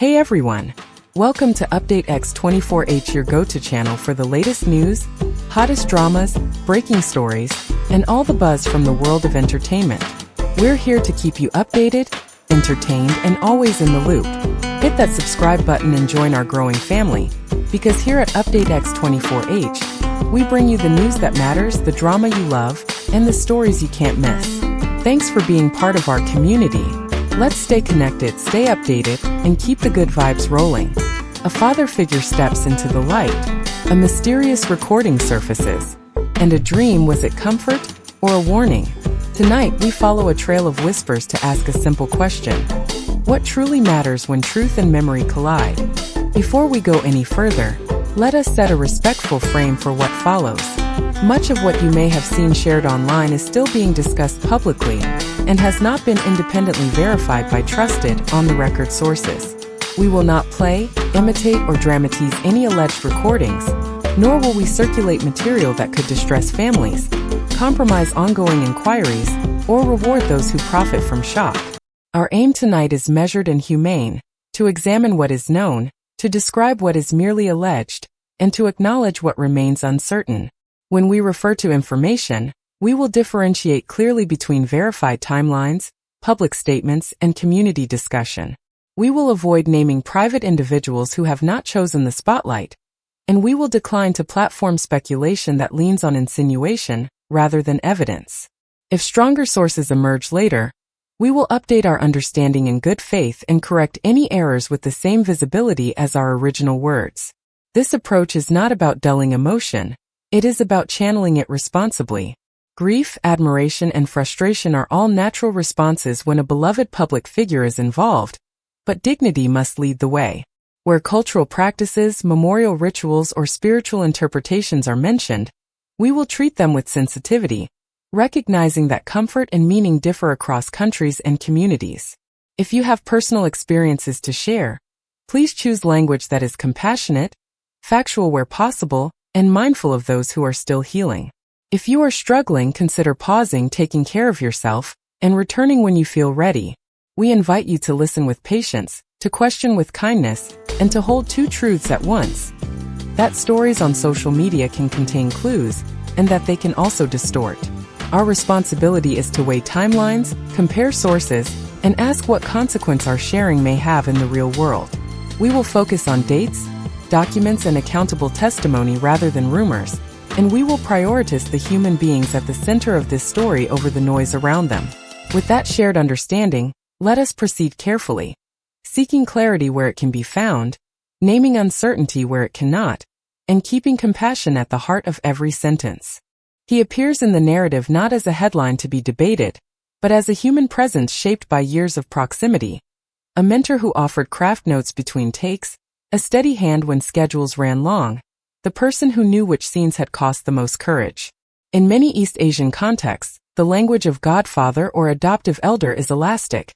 Hey everyone! Welcome to Update X24H, your go-to channel for the latest news, hottest dramas, breaking stories, and all the buzz from the world of entertainment. We're here to keep you updated, entertained, and always in the loop. Hit that subscribe button and join our growing family, because here at Update X24H, we bring you the news that matters, the drama you love, and the stories you can't miss. Thanks for being part of our community. Let's stay connected, stay updated, and keep the good vibes rolling. A father figure steps into the light. A mysterious recording surfaces. And a dream, was it comfort or a warning? Tonight, we follow a trail of whispers to ask a simple question. What truly matters when truth and memory collide? Before we go any further, let us set a respectful frame for what follows. Much of what you may have seen shared online is still being discussed publicly and has not been independently verified by trusted, on-the-record sources. We will not play, imitate, or dramatize any alleged recordings, nor will we circulate material that could distress families, compromise ongoing inquiries, or reward those who profit from shock. Our aim tonight is measured and humane, to examine what is known, to describe what is merely alleged, and to acknowledge what remains uncertain. When we refer to information, we will differentiate clearly between verified timelines, public statements, and community discussion. We will avoid naming private individuals who have not chosen the spotlight, and we will decline to platform speculation that leans on insinuation rather than evidence. If stronger sources emerge later, we will update our understanding in good faith and correct any errors with the same visibility as our original words. This approach is not about dulling emotion, it is about channeling it responsibly. Grief, admiration, and frustration are all natural responses when a beloved public figure is involved, but dignity must lead the way. Where cultural practices, memorial rituals, or spiritual interpretations are mentioned, we will treat them with sensitivity, recognizing that comfort and meaning differ across countries and communities. If you have personal experiences to share, please choose language that is compassionate, factual where possible, and mindful of those who are still healing. If you are struggling, consider pausing, taking care of yourself, and returning when you feel ready. We invite you to listen with patience, to question with kindness, and to hold two truths at once. That stories on social media can contain clues, and that they can also distort. Our responsibility is to weigh timelines, compare sources, and ask what consequence our sharing may have in the real world. We will focus on dates, documents, and accountable testimony rather than rumors, and we will prioritize the human beings at the center of this story over the noise around them. With that shared understanding, let us proceed carefully, seeking clarity where it can be found, naming uncertainty where it cannot, and keeping compassion at the heart of every sentence. He appears in the narrative not as a headline to be debated, but as a human presence shaped by years of proximity, a mentor who offered craft notes between takes, a steady hand when schedules ran long, the person who knew which scenes had cost the most courage. In many East Asian contexts, the language of godfather or adoptive elder is elastic.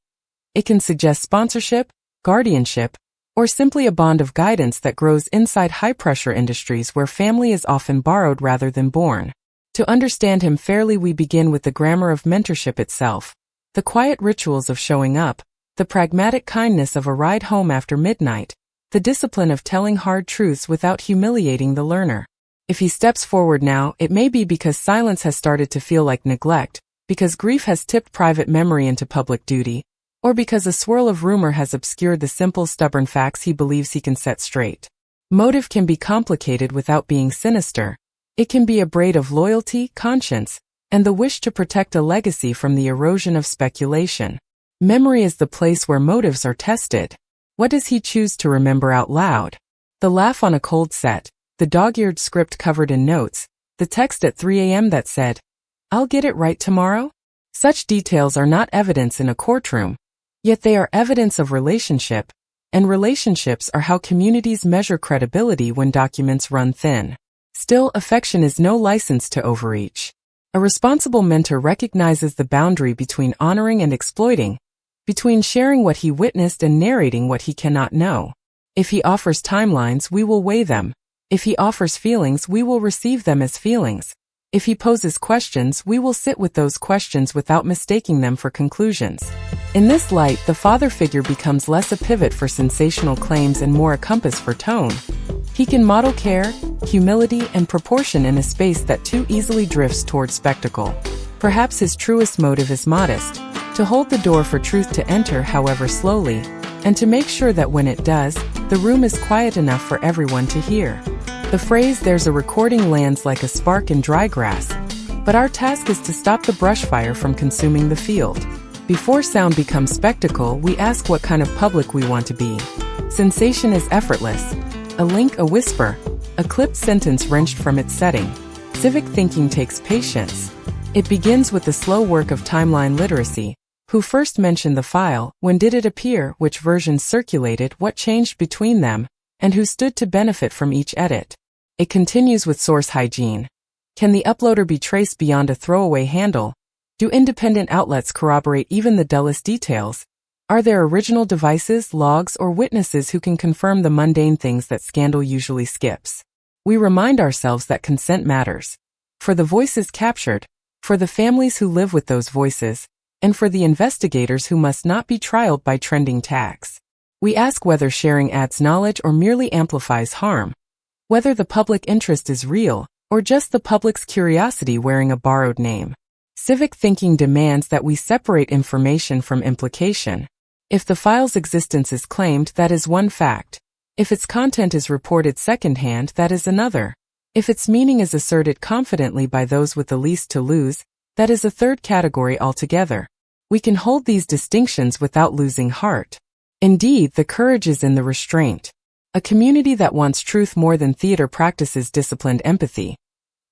It can suggest sponsorship, guardianship, or simply a bond of guidance that grows inside high-pressure industries where family is often borrowed rather than born. To understand him fairly, we begin with the grammar of mentorship itself, the quiet rituals of showing up, the pragmatic kindness of a ride home after midnight, the discipline of telling hard truths without humiliating the learner. If he steps forward now, it may be because silence has started to feel like neglect, because grief has tipped private memory into public duty, or because a swirl of rumor has obscured the simple, stubborn facts he believes he can set straight. Motive can be complicated without being sinister. It can be a braid of loyalty, conscience, and the wish to protect a legacy from the erosion of speculation. Memory is the place where motives are tested. What does he choose to remember out loud? The laugh on a cold set, the dog-eared script covered in notes, the text at 3 a.m. that said, "I'll get it right tomorrow?" Such details are not evidence in a courtroom, yet they are evidence of relationship, and relationships are how communities measure credibility when documents run thin. Still, affection is no license to overreach. A responsible mentor recognizes the boundary between honoring and exploiting, between sharing what he witnessed and narrating what he cannot know. If he offers timelines, we will weigh them. If he offers feelings, we will receive them as feelings. If he poses questions, we will sit with those questions without mistaking them for conclusions. In this light, the father figure becomes less a pivot for sensational claims and more a compass for tone. He can model care, humility, and proportion in a space that too easily drifts toward spectacle. Perhaps his truest motive is modest, to hold the door for truth to enter, however slowly, and to make sure that when it does, the room is quiet enough for everyone to hear. The phrase "there's a recording" lands like a spark in dry grass, but our task is to stop the brush fire from consuming the field. Before sound becomes spectacle, we ask what kind of public we want to be. Sensation is effortless. A link, a whisper, a clipped sentence wrenched from its setting. Civic thinking takes patience. It begins with the slow work of timeline literacy. Who first mentioned the file, when did it appear, which versions circulated, what changed between them, and who stood to benefit from each edit. It continues with source hygiene. Can the uploader be traced beyond a throwaway handle? Do independent outlets corroborate even the dullest details? Are there original devices, logs, or witnesses who can confirm the mundane things that scandal usually skips? We remind ourselves that consent matters. For the voices captured, for the families who live with those voices, and for the investigators who must not be trialed by trending tags. We ask whether sharing adds knowledge or merely amplifies harm, whether the public interest is real, or just the public's curiosity wearing a borrowed name. Civic thinking demands that we separate information from implication. If the file's existence is claimed, that is one fact. If its content is reported secondhand, that is another. If its meaning is asserted confidently by those with the least to lose, that is a third category altogether. We can hold these distinctions without losing heart. Indeed, the courage is in the restraint. A community that wants truth more than theater practices disciplined empathy.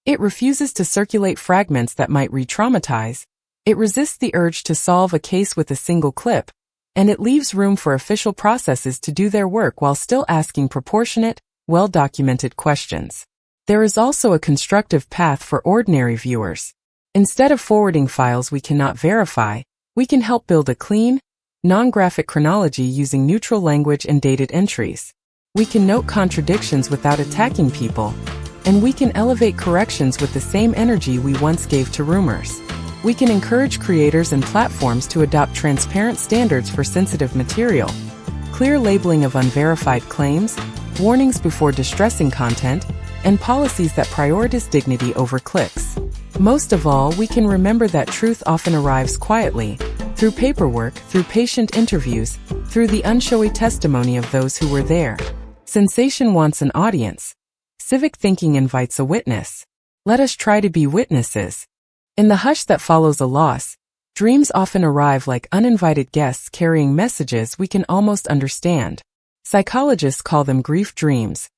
It refuses to circulate fragments that might re-traumatize. It resists the urge to solve a case with a single clip, and it leaves room for official processes to do their work while still asking proportionate, well-documented questions. There is also a constructive path for ordinary viewers. Instead of forwarding files we cannot verify, we can help build a clean, non-graphic chronology using neutral language and dated entries. We can note contradictions without attacking people, and we can elevate corrections with the same energy we once gave to rumors. We can encourage creators and platforms to adopt transparent standards for sensitive material, clear labeling of unverified claims, warnings before distressing content, and policies that prioritize dignity over clicks. Most of all, we can remember that truth often arrives quietly, through paperwork, through patient interviews, through the unshowy testimony of those who were there. Sensation wants an audience. Civic thinking invites a witness. Let us try to be witnesses. In the hush that follows a loss, dreams often arrive like uninvited guests carrying messages we can almost understand. Psychologists call them grief dreams.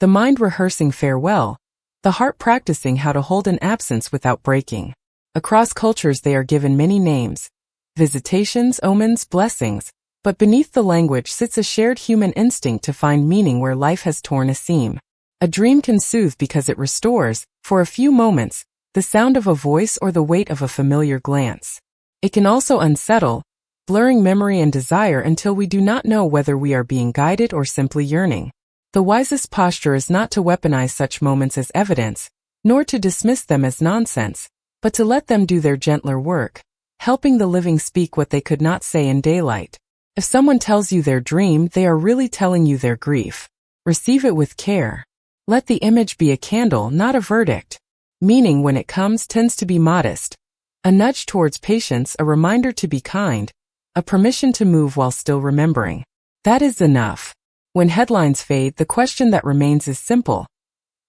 The mind rehearsing farewell, the heart practicing how to hold an absence without breaking. Across cultures they are given many names. Visitations, omens, blessings, but beneath the language sits a shared human instinct to find meaning where life has torn a seam. A dream can soothe because it restores, for a few moments, the sound of a voice or the weight of a familiar glance. It can also unsettle, blurring memory and desire until we do not know whether we are being guided or simply yearning. The wisest posture is not to weaponize such moments as evidence, nor to dismiss them as nonsense, but to let them do their gentler work, helping the living speak what they could not say in daylight. If someone tells you their dream, they are really telling you their grief. Receive it with care. Let the image be a candle, not a verdict. Meaning, when it comes, tends to be modest. A nudge towards patience, a reminder to be kind, a permission to move while still remembering. That is enough. When headlines fade, the question that remains is simple.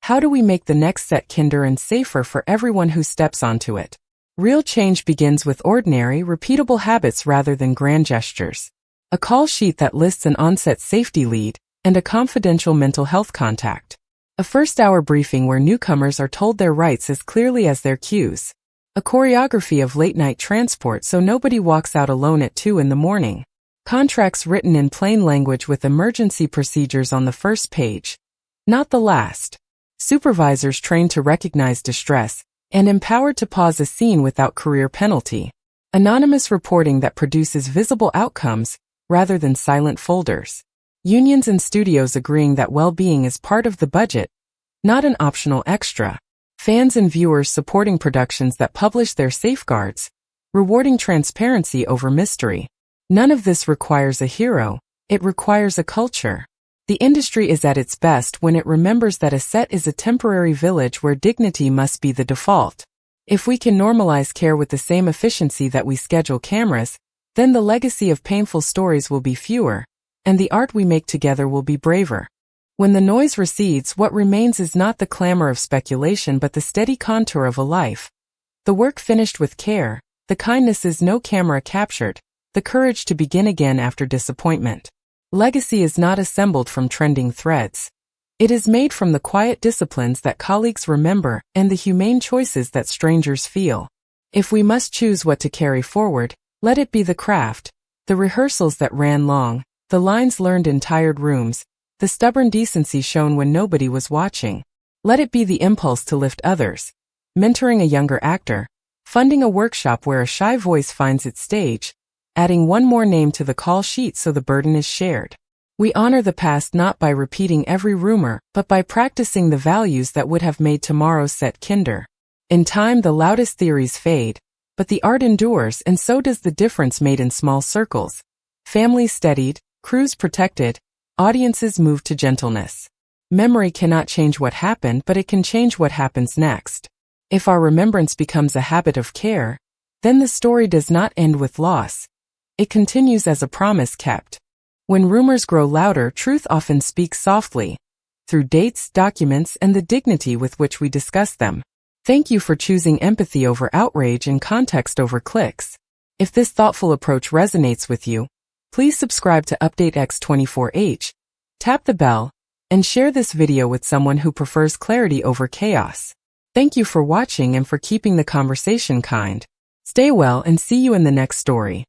How do we make the next set kinder and safer for everyone who steps onto it? Real change begins with ordinary, repeatable habits rather than grand gestures. A call sheet that lists an on-set safety lead, and a confidential mental health contact. A first-hour briefing where newcomers are told their rights as clearly as their cues. A choreography of late-night transport so nobody walks out alone at 2 in the morning. Contracts written in plain language with emergency procedures on the first page, not the last. Supervisors trained to recognize distress, and empowered to pause a scene without career penalty. Anonymous reporting that produces visible outcomes, rather than silent folders. Unions and studios agreeing that well-being is part of the budget, not an optional extra. fans and viewers supporting productions that publish their safeguards, rewarding transparency over mystery. None of this requires a hero, it requires a culture. The industry is at its best when it remembers that a set is a temporary village where dignity must be the default. If we can normalize care with the same efficiency that we schedule cameras, then the legacy of painful stories will be fewer, and the art we make together will be braver. When the noise recedes, what remains is not the clamor of speculation but the steady contour of a life. The work finished with care, the kindness is no camera captured, the courage to begin again after disappointment. Legacy is not assembled from trending threads. It is made from the quiet disciplines that colleagues remember and the humane choices that strangers feel. If we must choose what to carry forward, let it be the craft, the rehearsals that ran long, the lines learned in tired rooms, the stubborn decency shown when nobody was watching. Let it be the impulse to lift others, mentoring a younger actor, funding a workshop where a shy voice finds its stage, adding one more name to the call sheet so the burden is shared. We honor the past not by repeating every rumor, but by practicing the values that would have made tomorrow's set kinder. In time, the loudest theories fade, but the art endures, and so does the difference made in small circles. Families steadied, crews protected, audiences moved to gentleness. Memory cannot change what happened, but it can change what happens next. If our remembrance becomes a habit of care, then the story does not end with loss. It continues as a promise kept. When rumors grow louder, truth often speaks softly, through dates, documents, and the dignity with which we discuss them. Thank you for choosing empathy over outrage and context over clicks. If this thoughtful approach resonates with you, please subscribe to Update X24H, tap the bell, and share this video with someone who prefers clarity over chaos. Thank you for watching and for keeping the conversation kind. Stay well and see you in the next story.